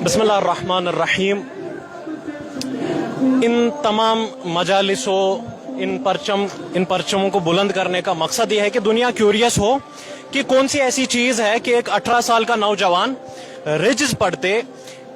बिस्मिल्लाहिर्रहमानिर्रहीम। इन तमाम मजालिसों, इन परचमों को बुलंद करने का मकसद ये है कि दुनिया क्यूरियस हो कि कौन सी ऐसी चीज़ है कि एक 18 साल का नौजवान रिज्स पढ़ते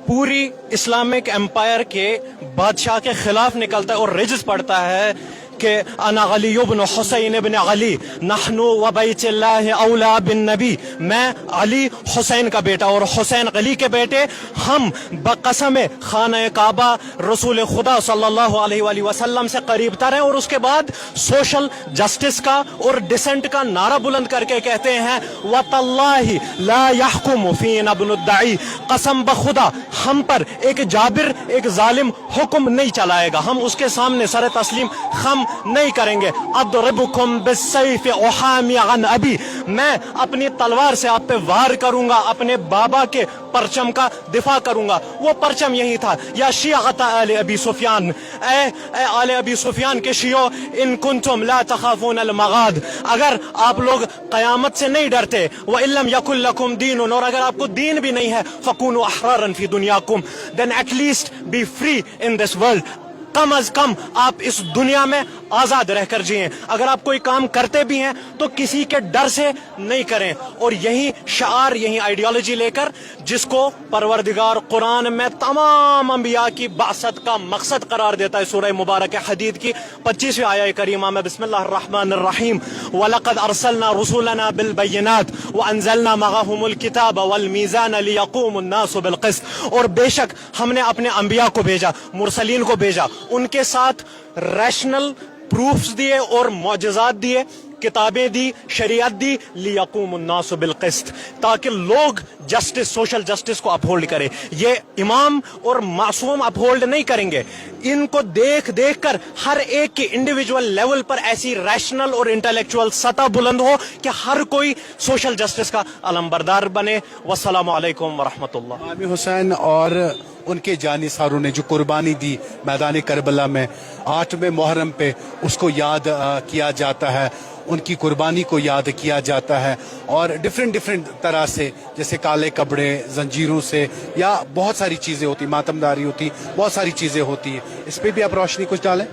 पूरी इस्लामिक एम्पायर के बादशाह के खिलाफ निकलता है और रिज्स पढ़ता है कि अना अली इब्न हुसैन इब्न अली नहनु व बैतुल्लाह औला बिन नबी, मैं अली हुसैन का बेटा और हुसैन अली के बेटे, हम बकसम खाना काबा रसूल खुदा सल्लल्लाहु अलैहि वसल्लम से करीब तर हैं। और उसके बाद सोशल जस्टिस का और डिसेंट का नारा बुलंद करके कहते हैं वतल्लाहि ला यहकुमु फीना इब्नुद्दाई, कसम बखुदा हम पर एक जाबिर, एक जालिम हुक्म नहीं चलाएगा, हम उसके सामने सर तस्लीम खम नहीं करेंगे। अदरिबुकुम बिस्सैफ उहामी अन अबी, मैं अपनी तलवार से आप पे वार करूंगा, अपने बाबा के परचम का दिफा करूंगा। वो परचम यही था, या शियअत आले अबी सुफियान, ए आले अबी सुफियान के शियो, इन कुंतुम ला तखाफून अल मगाद, अगर आप लोग कयामत से नहीं डरते, व इल्लम यकुल लकुम दीनुन, और अगर आपको दीन भी नहीं है, फकूनु अहरारन फी दुनियाकुम, then at least be free in this world, कम अज कम आप इस दुनिया में आजाद रहकर जिएं। अगर आप कोई काम करते भी हैं तो किसी के डर से नहीं करें। और यही शार, यही आइडियोलॉजी लेकर जिसको परवरदिगार कुरान में तमाम अंबिया की बासत का मकसद करार देता है, सूरह मुबारक हदीद की 25वीं आया करीमा में बिस्मिल्लाहिर्रहमानिर्रहीम, वलक़द अरसलना रुसुलना बिल बय्यिनात व अंज़लना मअहुमुल किताब वल मीज़ान लियक़ूमुन नासु बिल क़िस्त, और बेशक हमने अपने अंबिया को भेजा, मुरसलीन को भेजा, उनके साथ रैशनल प्रूफ्स दिए और मौजज़ात दिए, किताबें दी, शरीयत दी, लियक़ूमुन नासु बिल क़िस्त, ताकि लोग जस्टिस, सोशल जस्टिस को अपहोल्ड करें। ये इमाम और मासूम अपहोल्ड नहीं करेंगे, इनको देख देख कर हर एक के इंडिविजुअल लेवल पर ऐसी रैशनल और इंटेलेक्चुअल सतह बुलंद हो कि हर कोई सोशल जस्टिस का अलमबरदार बने। वस्सलामु अलैकुम वरहमतुल्लाह। इमाम हुसैन और उनके जानिसारों ने जो कुर्बानी दी मैदान करबला में 8वें मुहर्रम पे, उसको याद किया जाता है, उनकी कुर्बानी को याद किया जाता है, और डिफरेंट तरह से, जैसे काले कपड़े, जंजीरों से, या बहुत सारी चीज़ें होती, मातमदारी होती, बहुत सारी चीज़ें होती हैं। इस पर भी आप रोशनी कुछ डालें।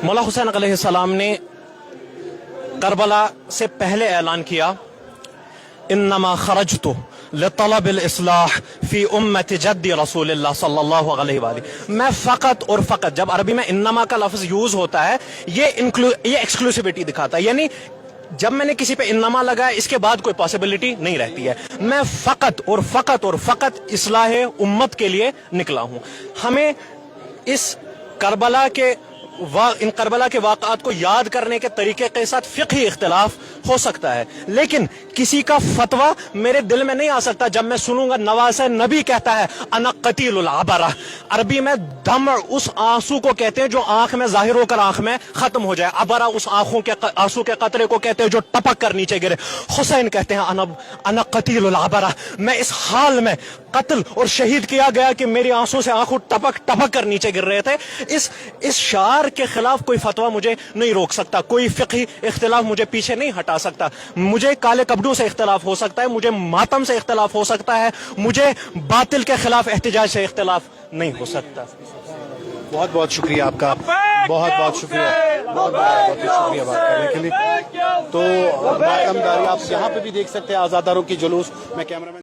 मौला हुसैन अलैहिस्सलाम ने करबला से पहले ऐलान किया, इन्नमा खरजतु लितलबिल इस्लाह फी उम्मति जद्दी रसूलिल्लाह सल्लल्लाहु अलैहि वसल्लम, मैं फ़कत और फ़कत, जब अरबी में इन्नमा का लफ्ज़ यूज़ होता है ये एक्सक्लूसिविटी दिखाता है, यानी जब मैंने किसी पे इन्नमा लगाया इसके बाद कोई पॉसिबिलिटी नहीं रहती है, मैं फ़कत और फ़कत इस्लाह उम्मत के लिए निकला हूँ। हमें इस करबला के इन करबला के वाक़ात को याद करने के तरीके के साथ फ़िक़ही इख्तिलाफ हो सकता है, लेकिन किसी का फतवा मेरे दिल में नहीं आ सकता जब मैं सुनूंगा नवासे नबी कहता है अना कतीलुल अबरा। अरबी में दम उस आंसू को कहते हैं जो आंख में जाहिर होकर आंख में खत्म हो जाए, अबरा उस आंखों के आंसू के कतरे को कहते हैं जो टपक कर नीचे गिरे। हुसैन कहते हैं अना कतीलुल अबरा, मैं इस हाल में कत्ल और शहीद किया गया कि मेरी आंसू से आंखों टपक कर नीचे गिर रहे थे। इस शार के खिलाफ कोई फतवा मुझे नहीं रोक सकता, कोई फ़िक़ही इख्तिलाफ मुझे पीछे नहीं हटा सकता। मुझे काले कपड़ों से इख्तिलाफ हो सकता है, मुझे मातम से इख्तिलाफ हो सकता है, मुझे बातिल के खिलाफ एहतिजाज से इख्तिलाफ नहीं हो सकता। बहुत बहुत शुक्रिया आपका, बहुत शुक्रिया, बहुत शुक्रिया बात करने के लिए। तो मातमदारी आप यहाँ पे भी देख सकते हैं, आज़ादारों की जुलूस। मैं कैमरामैन